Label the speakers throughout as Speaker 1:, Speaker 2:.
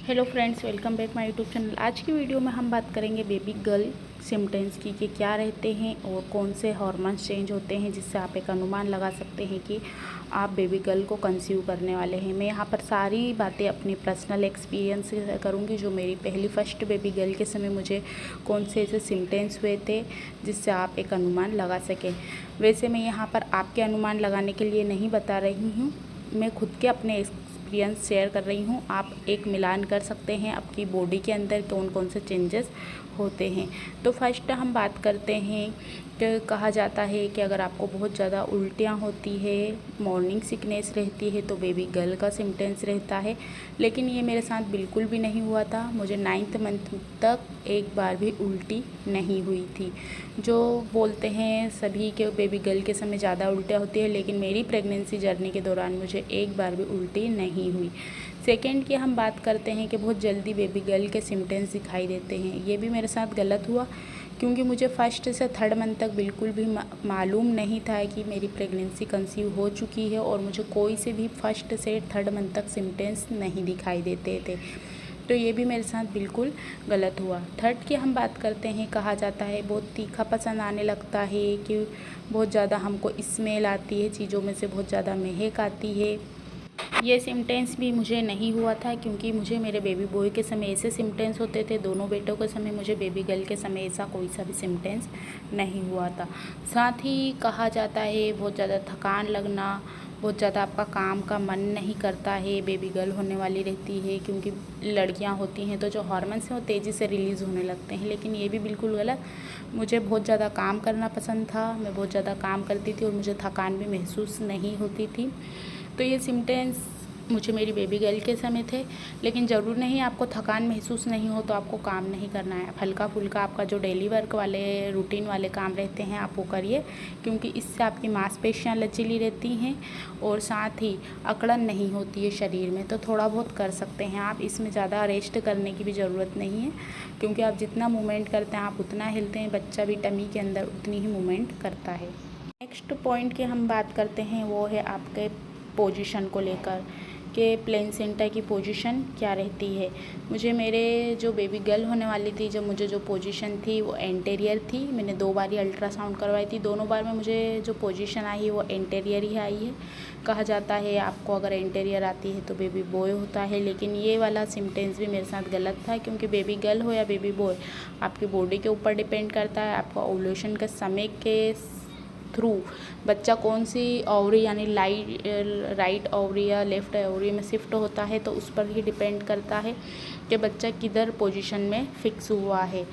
Speaker 1: Hello friends, welcome back my YouTube channel. आज की video में हम बात करेंगे बेबी गर्ल सिम्टम्स की कि क्या रहते हैं और कौन से हार्मोन्स चेंज होते हैं जिससे आप एक अनुमान लगा सकते हैं कि आप बेबी गर्ल को कंसीव करने वाले हैं। मैं यहाँ पर सारी बातें अपनी पर्सनल एक्सपीरियंस से करूँगी। जो मेरी पहली फर्स्ट बेबी गर्ल के समय मुझे कौन से ऐसे सिम्टम्स हुए थे जिससे आप एक अनुमान लगा सकें। वैसे मैं यहाँ पर आपके अनुमान लगाने के लिए नहीं बता रही हूँ, मैं खुद के अपने एक्सपीरियंस शेयर कर रही हूँ। आप एक मिलान कर सकते हैं आपकी बॉडी के अंदर कौन कौन से चेंजेस होते हैं। तो फर्स्ट हम बात करते हैं कि कहा जाता है कि अगर आपको बहुत ज़्यादा उल्टियाँ होती है, मॉर्निंग सिकनेस रहती है तो बेबी गर्ल का सिम्टम्स रहता है। लेकिन ये मेरे साथ बिल्कुल भी नहीं हुआ था। मुझे 9th मंथ तक एक बार भी उल्टी नहीं हुई थी। जो बोलते हैं सभी के बेबी गर्ल के समय ज़्यादा उल्टियाँ होती है, लेकिन मेरी प्रेगनेंसी जर्नी के दौरान मुझे एक बार भी उल्टी नहीं हुई। सेकेंड की हम बात करते हैं कि बहुत जल्दी बेबी गर्ल के सिम्टम्स दिखाई देते हैं। ये भी मेरे साथ गलत हुआ, क्योंकि मुझे फर्स्ट से 3rd मंथ तक बिल्कुल भी मालूम नहीं था कि मेरी प्रेगनेंसी कंसीव हो चुकी है, और मुझे कोई से भी फर्स्ट से 3rd मंथ तक सिम्टम्स नहीं दिखाई देते थे। तो ये भी मेरे साथ बिल्कुल गलत हुआ। थर्ड की हम बात करते हैं, कहा जाता है बहुत तीखा पसंद आने लगता है, कि बहुत ज़्यादा हमको स्मेल आती है, चीज़ों में से बहुत ज़्यादा महक आती है। ये सिम्टम्स भी मुझे नहीं हुआ था, क्योंकि मुझे मेरे बेबी बॉय के समय ऐसे सिम्टम्स होते थे। दोनों बेटों के समय, मुझे बेबी गर्ल के समय ऐसा कोई सा भी सिम्टम्स नहीं हुआ था। साथ ही कहा जाता है बहुत ज़्यादा थकान लगना, बहुत ज़्यादा आपका काम का मन नहीं करता है, बेबी गर्ल होने वाली रहती है, क्योंकि लड़कियां होती हैं तो जो हार्मोन्स हैं वो तेज़ी से रिलीज़ होने लगते हैं। लेकिन ये भी बिल्कुल गलत। मुझे बहुत ज़्यादा काम करना पसंद था, मैं बहुत ज़्यादा काम करती थी और मुझे थकान भी महसूस नहीं होती थी। तो ये सिम्टम्स मुझे मेरी बेबी गर्ल के समय थे। लेकिन ज़रूर नहीं आपको थकान महसूस नहीं हो तो आपको काम नहीं करना है। हल्का फुल्का आपका जो डेली वर्क वाले रूटीन वाले काम रहते हैं आप वो करिए, क्योंकि इससे आपकी मांसपेशियां लचीली रहती हैं और साथ ही अकड़न नहीं होती है शरीर में। तो थोड़ा बहुत कर सकते हैं आप, इसमें ज़्यादा रेस्ट करने की भी ज़रूरत नहीं है, क्योंकि आप जितना मूवमेंट करते हैं आप उतना हिलते हैं, बच्चा भी टमी के अंदर उतनी ही मूवमेंट करता है। नेक्स्ट पॉइंट की हम बात करते हैं, वो है आपके पोजीशन को लेकर कि प्लेसेंटा की पोजीशन क्या रहती है। मुझे मेरे जो बेबी गर्ल होने वाली थी, जब मुझे जो पोजीशन थी वो एंटेरियर थी। मैंने 2 बार ही अल्ट्रासाउंड करवाई थी, दोनों बार में मुझे जो पोजीशन आई वो एंटेरियर ही आई है। कहा जाता है आपको अगर एंटेरियर आती है तो बेबी बॉय होता है, लेकिन ये वाला सिम्टम्स भी मेरे साथ गलत था, क्योंकि बेबी गर्ल हो या बेबी बॉय आपकी बॉडी के ऊपर डिपेंड करता है। आपका ओव्यूलेशन के समय के थ्रू बच्चा कौन सी ओवरी यानी राइट ओवरी या लेफ्ट ओवरी में शिफ्ट होता है, तो उस पर ही डिपेंड करता है कि बच्चा किधर पोजीशन में फिक्स हुआ है।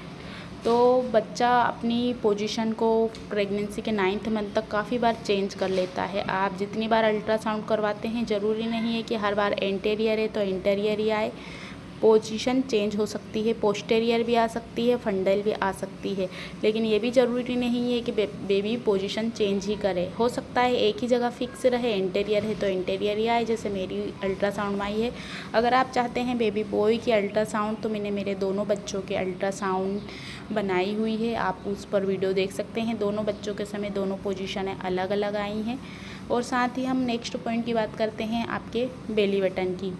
Speaker 1: तो बच्चा अपनी पोजीशन को प्रेगनेंसी के 9th मंथ तक काफ़ी बार चेंज कर लेता है। आप जितनी बार अल्ट्रासाउंड करवाते हैं ज़रूरी नहीं है कि हर बार एंटेरियर है तो एंटेरियर ही आए। पोजीशन चेंज हो सकती है, पोस्टेरियर भी आ सकती है, फंडल भी आ सकती है, लेकिन ये भी ज़रूरी नहीं है कि बेबी पोजीशन चेंज ही करे। हो सकता है एक ही जगह फिक्स रहे, एंटेरियर है तो एंटेरियर ही आए, जैसे मेरी अल्ट्रासाउंड में आई है। अगर आप चाहते हैं बेबी बॉय की अल्ट्रासाउंड, तो मैंने मेरे दोनों बच्चों के अल्ट्रासाउंड बनाई हुई है, आप उस पर वीडियो देख सकते हैं। दोनों बच्चों के समय दोनों पोजीशनें अलग अलग आई हैं। और साथ ही हम नेक्स्ट पॉइंट की बात करते हैं आपके बेली बटन की।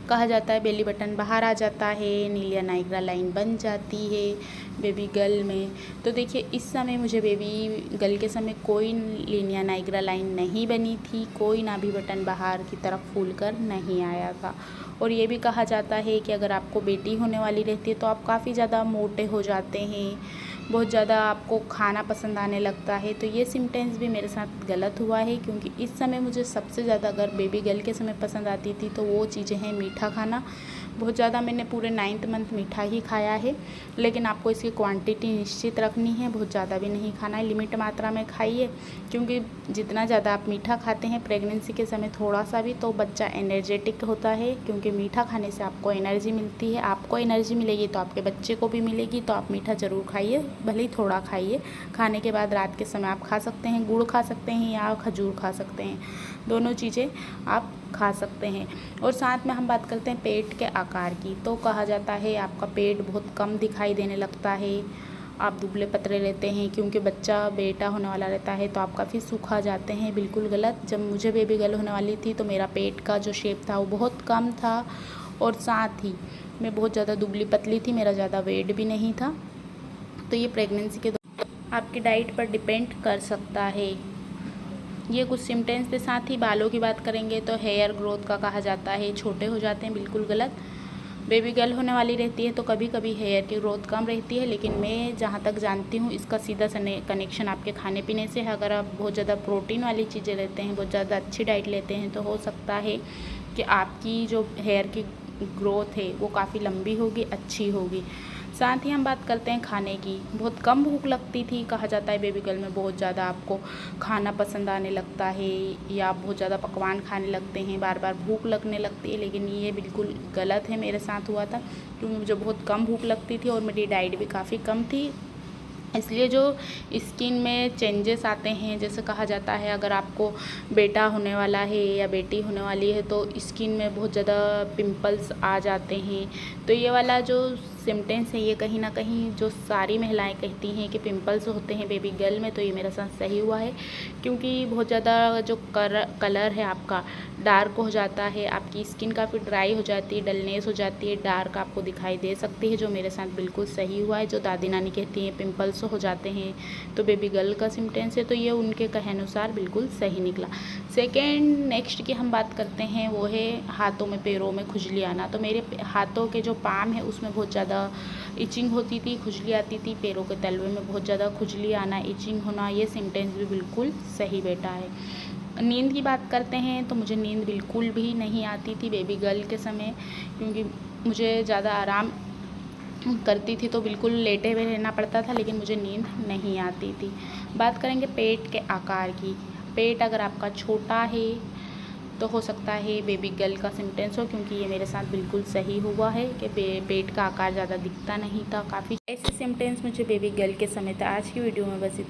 Speaker 1: कहा जाता है बेली बटन बाहर आ जाता है, नीलिया नाइग्रा लाइन बन जाती है बेबी गर्ल में। तो देखिए इस समय मुझे बेबी गर्ल के समय कोई लीनिया नाइग्रा लाइन नहीं बनी थी, कोई नाभि बटन बाहर की तरफ फूल कर नहीं आया था। और ये भी कहा जाता है कि अगर आपको बेटी होने वाली रहती है तो आप काफ़ी ज़्यादा मोटे हो जाते हैं, बहुत ज़्यादा आपको खाना पसंद आने लगता है। तो ये सिम्टम्स भी मेरे साथ गलत हुआ है, क्योंकि इस समय मुझे सबसे ज़्यादा अगर बेबी गर्ल के समय पसंद आती थी तो वो चीज़ें हैं मीठा खाना। बहुत ज़्यादा मैंने पूरे 9th मंथ मीठा ही खाया है, लेकिन आपको इसकी क्वांटिटी निश्चित रखनी है, बहुत ज़्यादा भी नहीं खाना है, लिमिट मात्रा में खाइए। क्योंकि जितना ज़्यादा आप मीठा खाते हैं प्रेगनेंसी के समय थोड़ा सा भी, तो बच्चा एनर्जेटिक होता है, क्योंकि मीठा खाने से आपको एनर्जी मिलती है। आपको एनर्जी मिलेगी तो आपके बच्चे को भी मिलेगी। तो आप मीठा ज़रूर खाइए, भले ही थोड़ा खाइए। खाने के बाद रात के समय आप खा सकते हैं, गुड़ खा सकते हैं या खजूर खा सकते हैं, दोनों चीज़ें आप खा सकते हैं। और साथ में हम बात करते हैं पेट के आकार की। तो कहा जाता है आपका पेट बहुत कम दिखाई देने लगता है, आप दुबले पतले रहते हैं, क्योंकि बच्चा बेटा होने वाला रहता है तो आप काफ़ी सूखा जाते हैं। बिल्कुल गलत। जब मुझे बेबी गर्ल होने वाली थी तो मेरा पेट का जो शेप था वो बहुत कम था, और साथ ही मैं बहुत ज़्यादा दुबली पतली थी, मेरा ज़्यादा वेट भी नहीं था। तो ये प्रेगनेंसी के दौरान आपकी डाइट पर डिपेंड कर सकता है। ये कुछ सिम्टम्स के साथ ही बालों की बात करेंगे तो हेयर ग्रोथ का कहा जाता है, छोटे हो जाते हैं, बिल्कुल गलत। बेबी गर्ल होने वाली रहती है तो कभी कभी हेयर की ग्रोथ कम रहती है, लेकिन मैं जहाँ तक जानती हूँ इसका सीधा कनेक्शन आपके खाने पीने से है। अगर आप बहुत ज़्यादा प्रोटीन वाली चीज़ें लेते हैं, बहुत ज़्यादा अच्छी डाइट लेते हैं, तो हो सकता है कि आपकी जो हेयर की ग्रोथ है वो काफ़ी लंबी होगी, अच्छी होगी। साथ ही हम बात करते हैं खाने की। बहुत कम भूख लगती थी, कहा जाता है बेबी गर्ल में बहुत ज़्यादा आपको खाना पसंद आने लगता है या आप बहुत ज़्यादा पकवान खाने लगते हैं, बार बार भूख लगने लगती है, लेकिन ये बिल्कुल गलत है। मेरे साथ हुआ था क्योंकि मुझे बहुत कम भूख लगती थी और मेरी डाइट भी काफ़ी कम थी, इसलिए जो स्किन में चेंजेस आते हैं, जैसे कहा जाता है अगर आपको बेटा होने वाला है या बेटी होने वाली है तो स्किन में बहुत ज़्यादा पिंपल्स आ जाते हैं। तो ये वाला जो सिम्टम्स है ये कहीं ना कहीं जो सारी महिलाएं कहती हैं कि पिंपल्स होते हैं बेबी गर्ल में, तो ये मेरे साथ सही हुआ है। क्योंकि बहुत ज़्यादा जो कलर है आपका डार्क हो जाता है, आपकी स्किन काफ़ी ड्राई हो जाती है, डलनेस हो जाती है, डार्क आपको दिखाई दे सकती है, जो मेरे साथ बिल्कुल सही हुआ है। जो दादी नानी कहती हैं पिंपल्स हो जाते हैं तो बेबी गर्ल का सिम्टम्स है, तो ये उनके कहे अनुसार बिल्कुल सही निकला। सेकेंड नेक्स्ट की हम बात करते हैं वो है हाथों में पैरों में खुजली आना। तो मेरे हाथों के जो पाम है उसमें बहुत ज़्यादा इचिंग होती थी, खुजली आती थी, पैरों के तलवे में बहुत ज़्यादा खुजली आना, इचिंग होना, ये सिम्टम्स भी बिल्कुल सही बैठा है। नींद की बात करते हैं तो मुझे नींद बिल्कुल भी नहीं आती थी बेबी गर्ल के समय, क्योंकि मुझे ज़्यादा आराम करती थी तो बिल्कुल लेटे हुए रहना पड़ता था, लेकिन मुझे नींद नहीं आती थी। बात करेंगे पेट के आकार की। पेट अगर आपका छोटा है तो हो सकता है बेबी गर्ल का सिम्टम्स हो, क्योंकि ये मेरे साथ बिल्कुल सही हुआ है कि पेट का आकार ज़्यादा दिखता नहीं था। काफ़ी ऐसे सिम्टम्स मुझे बेबी गर्ल के समय था। आज की वीडियो में बस